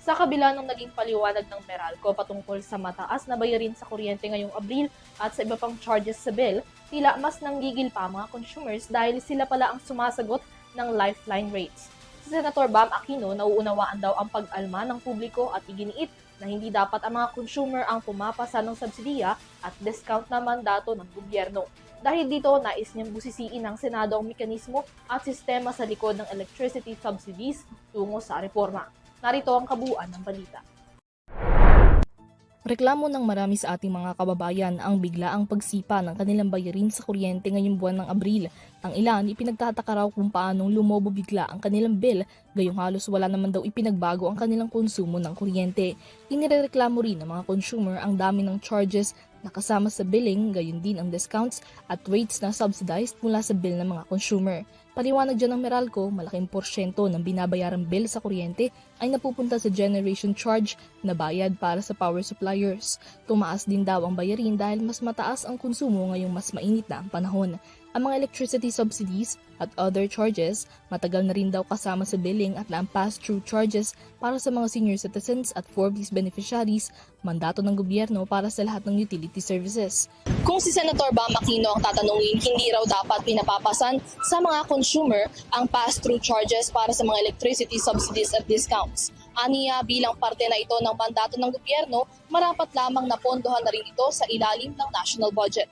Sa kabila ng naging paliwanag ng Meralco patungkol sa mataas na bayarin sa kuryente ngayong Abril at sa iba pang charges sa bill, tila mas nanggigil pa ang mga consumers dahil sila pala ang sumasagot ng lifeline rates. Si Senator Bam Aquino, nauunawaan daw ang pag-alma ng publiko at iginiit na hindi dapat ang mga consumer ang pumapasa ng subsidiya at discount na mandato ng gobyerno. Dahil dito, nais niyang busisiin ng Senado ang mekanismo at sistema sa likod ng electricity subsidies tungo sa reforma. Narito ang kabuuan ng balita. Reklamo ng marami sa ating mga kababayan ang biglaang pagsipa ng kanilang bayarin sa kuryente ngayong buwan ng Abril. Ang ilan, ipinagtataka raw kung paanong lumobo bigla ang kanilang bill, gayong halos wala naman daw ipinagbago ang kanilang konsumo ng kuryente. Inireklamo rin ng mga consumer ang dami ng charges na kasama sa billing, gayon din ang discounts at rates na subsidized mula sa bill ng mga consumer. Paliwanag dyan ng Meralco, malaking porsyento ng binabayarang bill sa kuryente ay napupunta sa generation charge na bayad para sa power suppliers. Tumaas din daw ang bayarin dahil mas mataas ang konsumo ngayong mas mainit na ang panahon. Ang mga electricity subsidies at other charges, matagal na rin daw kasama sa billing at ang pass-through charges para sa mga senior citizens at 4Bs beneficiaries, mandato ng gobyerno para sa lahat ng utility services. Kung si Senator Bam Aquino ang tatanungin, hindi raw dapat pinapapasan sa mga consumer ang pass-through charges para sa mga electricity subsidies at discounts. Aniya, bilang parte na ito ng mandato ng gobyerno, marapat lamang na pondohan na rin ito sa ilalim ng national budget.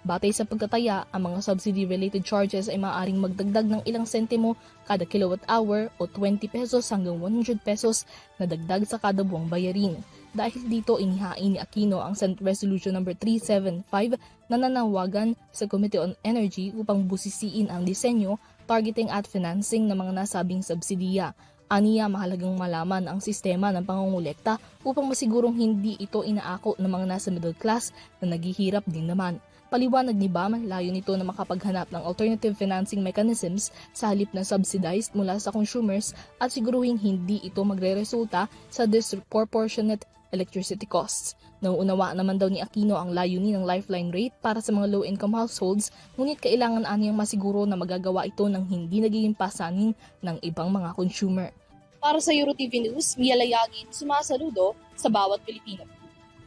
Batay sa pagtataya, ang mga subsidy-related charges ay maaaring magdagdag ng ilang sentimo kada kilowatt-hour o 20 pesos hanggang 100 pesos na dagdag sa kada buwang bayarin. Dahil dito, inihain ni Aquino ang Senate Resolution No. 375 na nanawagan sa Committee on Energy upang busisiin ang disenyo, targeting at financing ng mga nasabing subsidiya. Aniya, mahalagang malaman ang sistema ng pangongolekta upang masigurong hindi ito inaako ng mga nasa middle class na naghihirap din naman. Paliwanag ni Bam, layo nito na makapaghanap ng alternative financing mechanisms sa halip na subsidized mula sa consumers at siguruhing hindi ito magre-resulta sa disproportionate electricity costs. Nauunawaan naman daw ni Aquino ang layunin ng lifeline rate para sa mga low-income households, ngunit kailangan aniyang masiguro na magagawa ito ng hindi nagiging pasanin ng ibang mga consumer. Para sa EuroTV News, Mia Layagin, sumasaludo sa bawat Pilipino.